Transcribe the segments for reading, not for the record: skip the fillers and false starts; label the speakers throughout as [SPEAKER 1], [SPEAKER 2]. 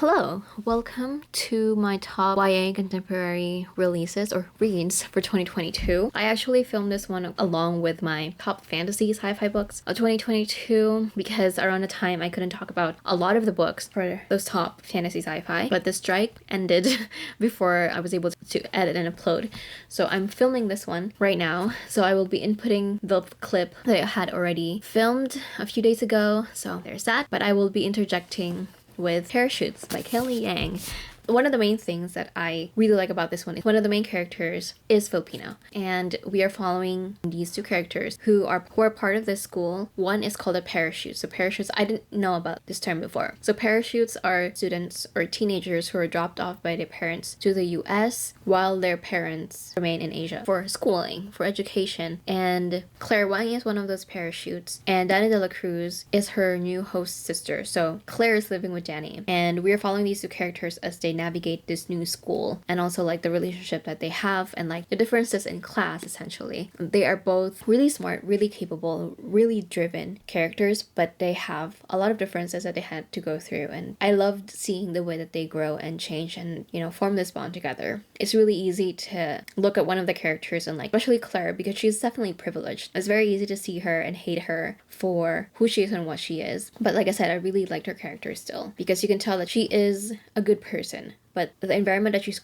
[SPEAKER 1] Hello, welcome to my top YA contemporary releases or reads for 2022. I actually filmed this one along with my top fantasy sci-fi books of 2022 because around the time I couldn't talk about a lot of the books for those top fantasy sci-fi, but the strike ended before I was able to edit and upload. So I'm filming this one right now. So I will be inputting the clip that I had already filmed a few days ago. So there's that, but I will be interjecting with Parachutes by Kelly Yang. One of the main things that I really like about this one is one of the main characters is Filipino, and we are following these two characters who are part of this school. One is called a parachute. So parachutes, I didn't know about this term before. So parachutes are students or teenagers who are dropped off by their parents to the US while their parents remain in Asia for schooling, for education. And Claire Wang is one of those parachutes, and Danny de la Cruz is her new host sister. So Claire is living with Danny, and we are following these two characters as they navigate this new school, and also like the relationship that they have and like the differences in class. Essentially, they are both really smart, really capable, really driven characters, but they have a lot of differences that they had to go through, and I loved seeing the way that they grow and change and, you know, form this bond together. It's really easy to look at one of the characters and like, especially Claire, because she's definitely privileged. It's very easy to see her and hate her for who she is and what she is, but like I said, I really liked her character still because you can tell that she is a good person, but the environment that she's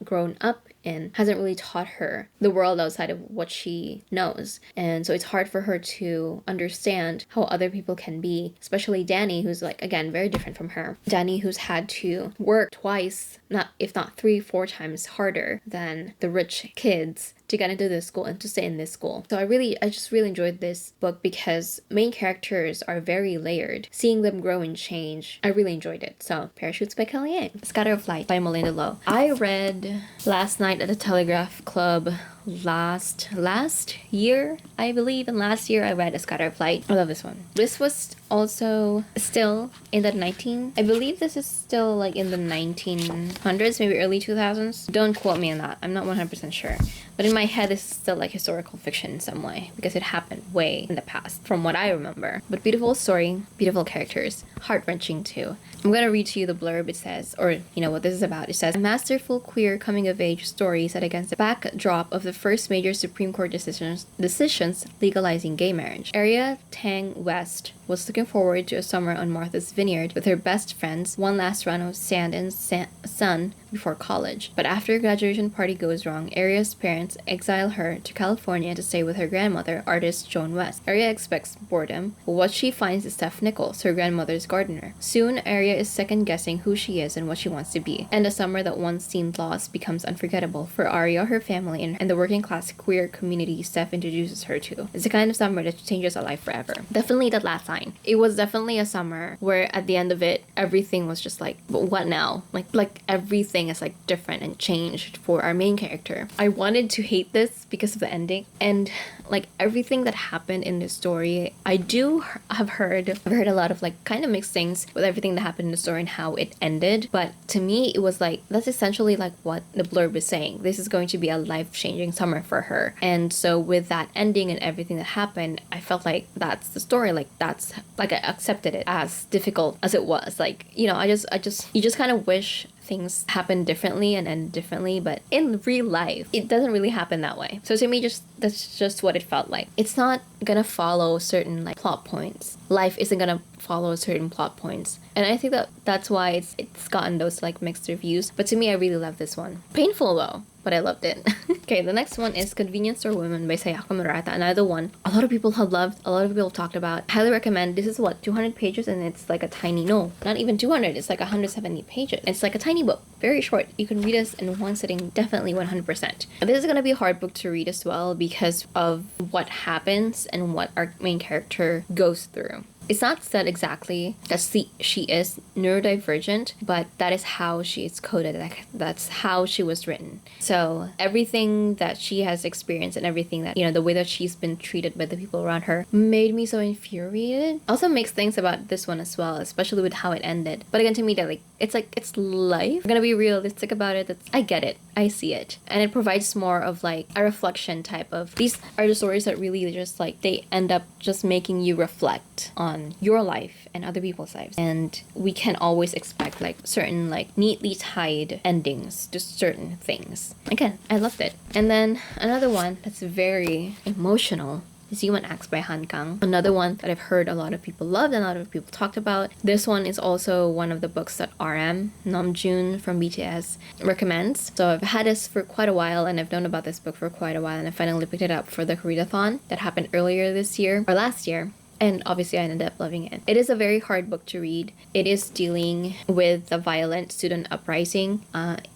[SPEAKER 1] grown up in hasn't really taught her the world outside of what she knows. And so it's hard for her to understand how other people can be, especially Danny, who's like, again, very different from her. Danny, who's had to work twice, if not 3-4 times harder than the rich kids to get into this school and to stay in this school. So I just really enjoyed this book because main characters are very layered. Seeing them grow and change, I really enjoyed it. So Parachutes by Kelly Yang. Scatter of Light by Melinda Lo. I read last night at the Telegraph Club last year, I believe, and last year I read A Scatter of Light. I love this one. This was also still in the I believe this is still like in the 1900s, maybe early 2000s. Don't quote me on that, I'm not 100% sure. But in my head, this is still like historical fiction in some way because it happened way in the past from what I remember. But beautiful story, beautiful characters, heart-wrenching too. I'm gonna read to you the blurb. It says, or you know what this is about. It says, a masterful queer coming-of-age story set against the backdrop of the first major Supreme Court decisions legalizing gay marriage. Area Tang West was looking forward to a summer on Martha's Vineyard with her best friends, one last run of sand and sun before college. But after a graduation party goes wrong, Aria's parents exile her to California to stay with her grandmother, artist Joan West. Aria expects boredom, but what she finds is Steph Nichols, her grandmother's gardener. Soon, Aria is second-guessing who she is and what she wants to be, and a summer that once seemed lost becomes unforgettable for Aria, her family, and the working-class queer community Steph introduces her to. It's the kind of summer that changes a life forever. Definitely that last line. It was definitely a summer where at the end of it, everything was just like, but what now? Like everything is like different and changed for our main character. I wanted to hate this because of the ending, and like everything that happened in the story, I've heard a lot of like kind of mixed things with everything that happened in the story and how it ended. But to me, it was like, that's essentially like what the blurb is saying. This is going to be a life-changing summer for her. And so with that ending and everything that happened, I felt like that's the story. Like that's like I accepted it as difficult as it was. Like, you know, you just kind of wish things happen differently and end differently, but in real life it doesn't really happen that way. So to me, that's just what it felt like. It's not gonna follow certain like plot points. Life isn't gonna follow certain plot points, and I think that's why it's gotten those like mixed reviews. But to me, I really love this one. Painful though, but I loved it. Okay, the next one is Convenience Store Women by Sayaka Murata. Another one a lot of people have loved, a lot of people have talked about. Highly recommend. This is 200 pages, and it's like a tiny, no, not even 200, it's like 170 pages. It's like a tiny book, very short. You can read this in one sitting, definitely 100%. And this is gonna be a hard book to read as well because of what happens and what our main character goes through. It's not said exactly that she is neurodivergent, but that is how she is coded. That's how she was written. So everything that she has experienced and everything that, you know, the way that she's been treated by the people around her made me so infuriated. Also mixed things about this one as well, especially with how it ended. But again, to me, that it's life. I'm gonna be realistic about it. I get it. I see it. And it provides more of like a reflection type of, these are the stories that really just like, they end up just making you reflect on on your life and other people's lives, and we can always expect like certain like neatly tied endings to certain things. Again, I loved it. And then another one that's very emotional is 𝐰𝐴𝐴𝐿 by Han Kang. Another one that I've heard a lot of people loved and a lot of people talked about. This one is also one of the books that RM, Namjoon from BTS, recommends. So I've had this for quite a while, and I've known about this book for quite a while, and I finally picked it up for the readathon that happened earlier this year, or last year. And obviously I ended up loving it. It is a very hard book to read. It is dealing with the violent student uprising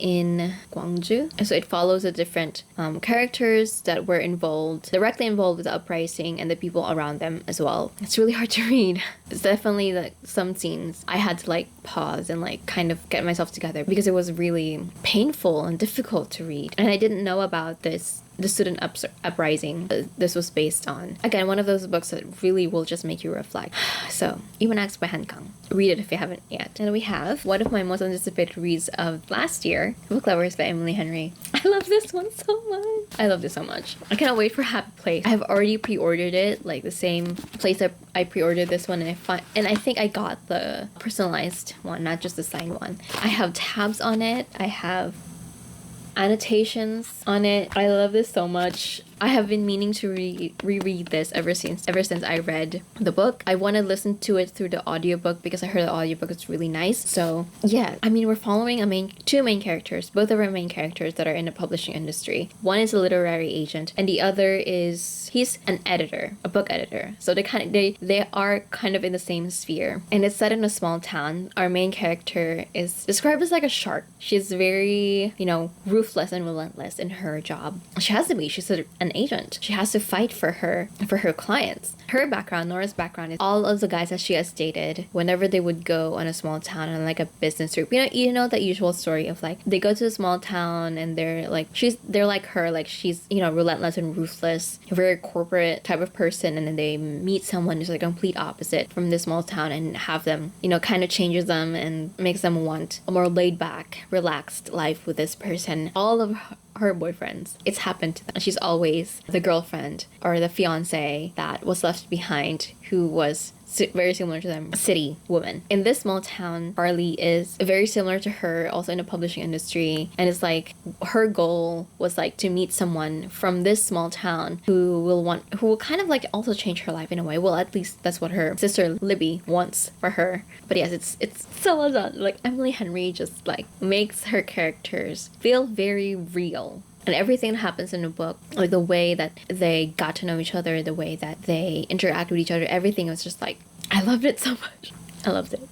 [SPEAKER 1] in Gwangju. So it follows the different characters that were directly involved with the uprising, and the people around them as well. It's really hard to read. It's definitely like some scenes I had to like pause and like kind of get myself together, because it was really painful and difficult to read. And I didn't know about the student uprising this was based on. Again, one of those books that really will just make you reflect. So, 𝐰𝐴𝐴𝐿 by Han Kang. Read it if you haven't yet. And we have one of my most anticipated reads of last year, Book Lovers by Emily Henry. I love this one so much. I love this so much. I cannot wait for Happy Place. I have already pre-ordered it, like the same place that I pre-ordered this one, and I think I got the personalized one, not just the signed one. I have tabs on it. I have annotations on it. I love this so much. I have been meaning to reread this ever since I read the book. I want to listen to it through the audiobook because I heard the audiobook is really nice. So yeah, I mean, we're following two main characters, both of our main characters that are in the publishing industry. One is a literary agent, and the other is he's an editor, a book editor. So they are kind of in the same sphere, and it's set in a small town. Our main character is described as like a shark. She's very, ruthless and relentless in her job. She has to be. She's an agent. She has to fight for her clients. Her background, Nora's background, is all of the guys that she has dated whenever they would go on a small town on like a business trip. You know that usual story of like they go to a small town and they're like her, like she's relentless and ruthless, a very corporate type of person, and then they meet someone who's like a complete opposite from this small town and have them kind of changes them and makes them want a more laid back, relaxed life with this person. All of her boyfriends, it's happened to them. She's always the girlfriend or the fiance that was left behind, who was very similar to them, a city woman. In this small town, Harley is very similar to her, also in the publishing industry, and it's like her goal was like to meet someone from this small town who will kind of like also change her life in a way. Well, at least that's what her sister Libby wants for her. But yes, it's so well done. Like Emily Henry just like makes her characters feel very real. And everything that happens in the book, like the way that they got to know each other, the way that they interact with each other, everything was just like, I loved it so much. I loved it.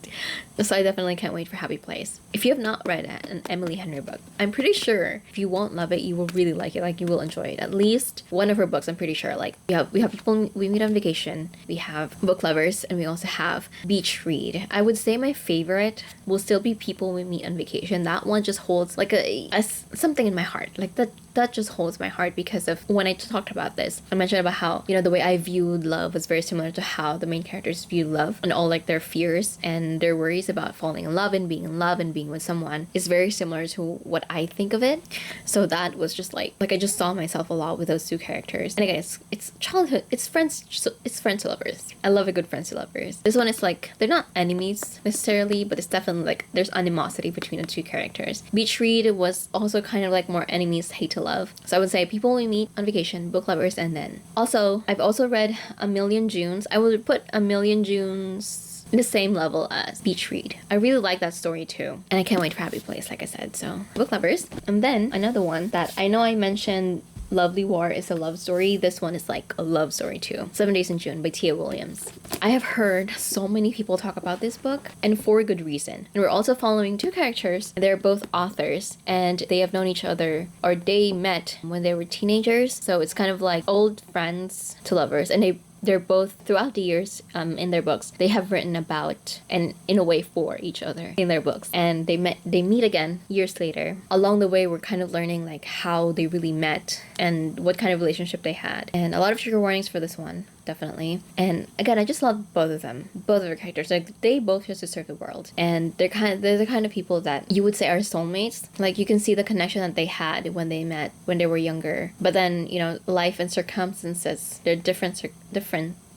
[SPEAKER 1] So I definitely can't wait for Happy Place. If you have not read an Emily Henry book, I'm pretty sure if you won't love it, you will really like it. Like you will enjoy it. At least one of her books, I'm pretty sure. Like we have People We Meet on Vacation, we have Book Lovers, and we also have Beach Read. I would say my favorite will still be People We Meet on Vacation. That one just holds like a something in my heart. Like that just holds my heart because of when I talked about this. I mentioned about how, the way I viewed love was very similar to how the main characters view love, and all like their fears and their worries about falling in love and being with someone is very similar to what I think of it. So that was just like I just saw myself a lot with those two characters. And again, it's childhood, it's friends to lovers. I love a good friends to lovers. This one is like, they're not enemies necessarily, but it's definitely like there's animosity between the two characters. Beach Read was also kind of like more enemies hate to love. So I would say People We Meet on Vacation, Book Lovers, and then also I've also read A Million Junes. I would put A Million Junes in the same level as Beach Read. I really like that story too, and I can't wait for Happy Place, like I said. So Book Lovers. And then another one that I know I mentioned, Lovely War, is a love story. This one is like a love story too. 7 Days in June by Tia Williams. I have heard so many people talk about this book, and for good reason. And we're also following two characters. They're both authors, and they have known each other, or they met when they were teenagers. So it's kind of like old friends to lovers, and they're both, throughout the years in their books, they have written about and in a way for each other in their books. And they meet again years later. Along the way, we're kind of learning like how they really met and what kind of relationship they had. And a lot of trigger warnings for this one, definitely. And again, I just love both of them, both of their characters. Like they both just serve the world, and they're the kind of people that you would say are soulmates. Like you can see the connection that they had when they met when they were younger. But then life and circumstances, they're different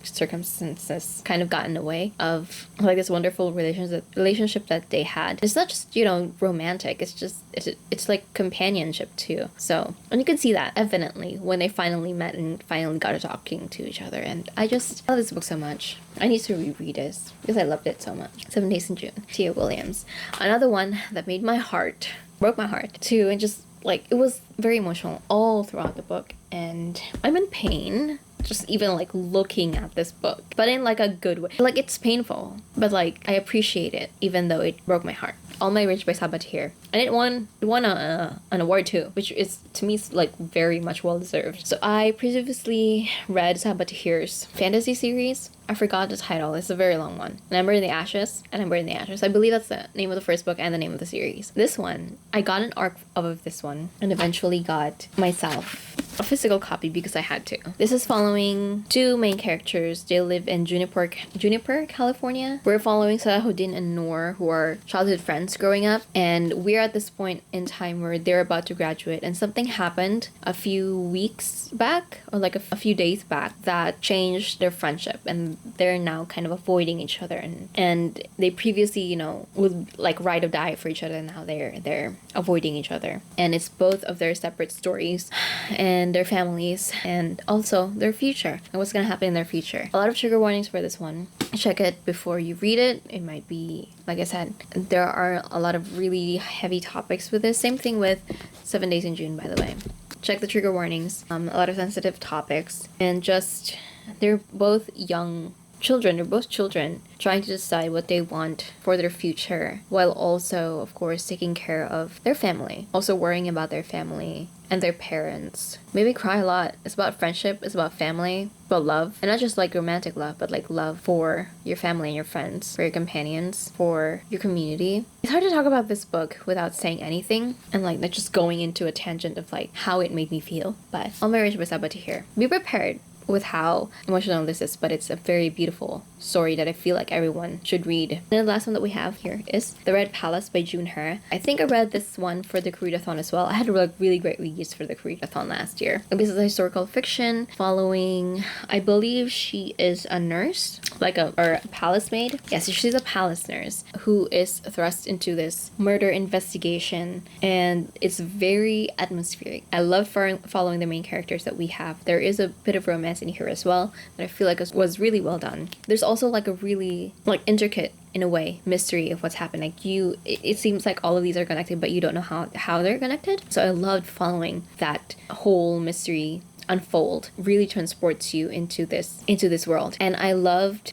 [SPEAKER 1] circumstances kind of got in the way of like this wonderful relationship that they had. It's not just, you know, romantic, it's like companionship too. So, and you can see that evidently when they finally met and finally got talking to each other. And I just love this book so much. I need to reread this because I loved it so much. 7 Days in June, Tia Williams. Another one that broke my heart too, and just like, it was very emotional all throughout the book, and I'm in pain just even like looking at this book, but in like a good way. Like, it's painful, but like I appreciate it even though it broke my heart. All My Rage by 𝐁𝐴, and it won an award too, which is to me like very much well deserved. So I previously read 𝐁𝐴's fantasy series. I forgot the title. It's a very long one. And I'm Buried in the Ashes, and I'm Buried in the Ashes. I believe that's the name of the first book and the name of the series. This one, I got an arc of this one and eventually got myself a physical copy because I had to. This is following two main characters. They live in Juniper, California. We're following Salahuddin and Noor, who are childhood friends growing up, and we're at this point in time where they're about to graduate, and something happened a few weeks back, or like a few days back, that changed their friendship, and they're now kind of avoiding each other, and they previously, you know, would like ride or die for each other, and now they're avoiding each other. And it's both of their separate stories and their families, and also their future and what's gonna happen in their future. A lot of trigger warnings for this one. Check it before you read it. It might be, like I said, there are a lot of really heavy topics with this. Same thing with 7 Days in June, by the way. Check the trigger warnings. A lot of sensitive topics, and just, they're both young children. They're both children trying to decide what they want for their future, while also, of course, taking care of their family, also worrying about their family and their parents. Maybe cry a lot. It's about friendship, it's about family, about love, and not just like romantic love, but like love for your family and your friends, for your companions, for your community. It's hard to talk about this book without saying anything and like not just going into a tangent of like how it made me feel. But All My Rage by 𝐁𝐴. Be prepared with how emotional this is, but it's a very beautiful story that I feel like everyone should read. And the last one that we have here is The Red Palace by Junher. I think I read this one for the Koreadathon as well. I had really great reviews for the Koreadathon last year. This is a historical fiction following, I believe she is a nurse, or a palace maid. Yes, she's a palace nurse who is thrust into this murder investigation, and it's very atmospheric. I love following the main characters that we have. There is a bit of romance in here as well that I feel like was really well done. There's also like a really like intricate, in a way, mystery of what's happened. Like it seems like all of these are connected, but you don't know how they're connected. So I loved following that whole mystery unfold. Really transports you into this world. And I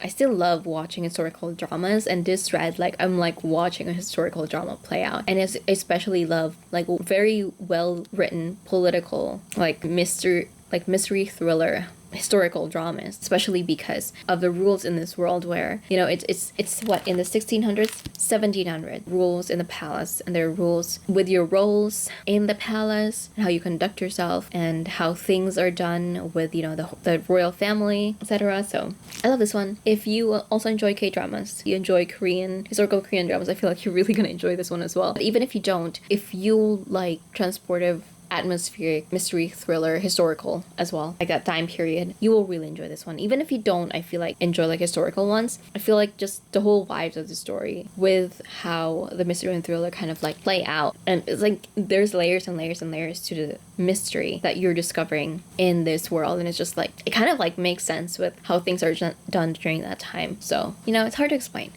[SPEAKER 1] still love watching historical dramas, and this read like I'm like watching a historical drama play out. And I especially love like very well written political mystery thriller historical dramas, especially because of the rules in this world where, you know, it's what, in the 1600s, 1700 rules in the palace, and there are rules with your roles in the palace and how you conduct yourself and how things are done with, you know, the royal family, etc. So I love this one. If you also enjoy K-dramas, you enjoy historical Korean dramas, I feel like you're really gonna enjoy this one as well. But even if you don't, if you like transportive, atmospheric, mystery, thriller, historical as well, like that time period, you will really enjoy this one. Even if you don't, I feel like, enjoy like historical ones, I feel like just the whole vibes of the story with how the mystery and thriller kind of like play out, and it's like there's layers and layers and layers to the mystery that you're discovering in this world, and it's just like it kind of like makes sense with how things are done during that time. So, you know, it's hard to explain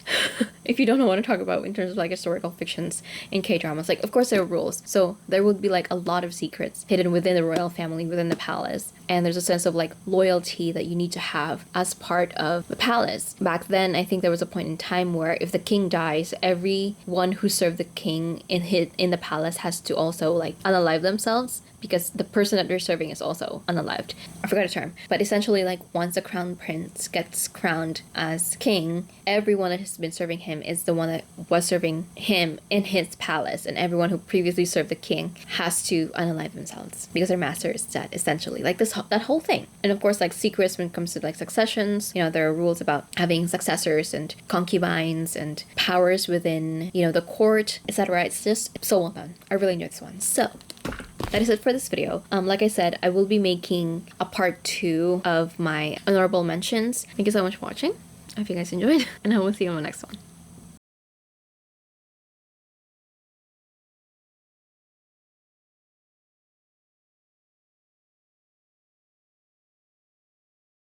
[SPEAKER 1] if you don't know what to talk about in terms of like historical fictions in K-dramas. Like, of course there are rules, so there would be like a lot of secrets hidden within the royal family, within the palace, and there's a sense of like loyalty that you need to have as part of the palace. Back then, I think there was a point in time where if the king dies, everyone who served the king in the palace has to also like unalive themselves, because the person that they're serving is also unalived. I forgot a term. But essentially, like, once the crown prince gets crowned as king, everyone that has been serving him is the one that was serving him in his palace, and everyone who previously served the king has to unalive themselves because their master is dead, essentially. Like that whole thing. And of course, like, secrets when it comes to like successions, you know, there are rules about having successors and concubines and powers within, you know, the court, etc. It's just so well done. I really enjoyed this one. So that is it for this video. Like I said, I will be making a part 2 of my honorable mentions. Thank you so much for watching. I hope you guys enjoyed, and I will see you on the next one.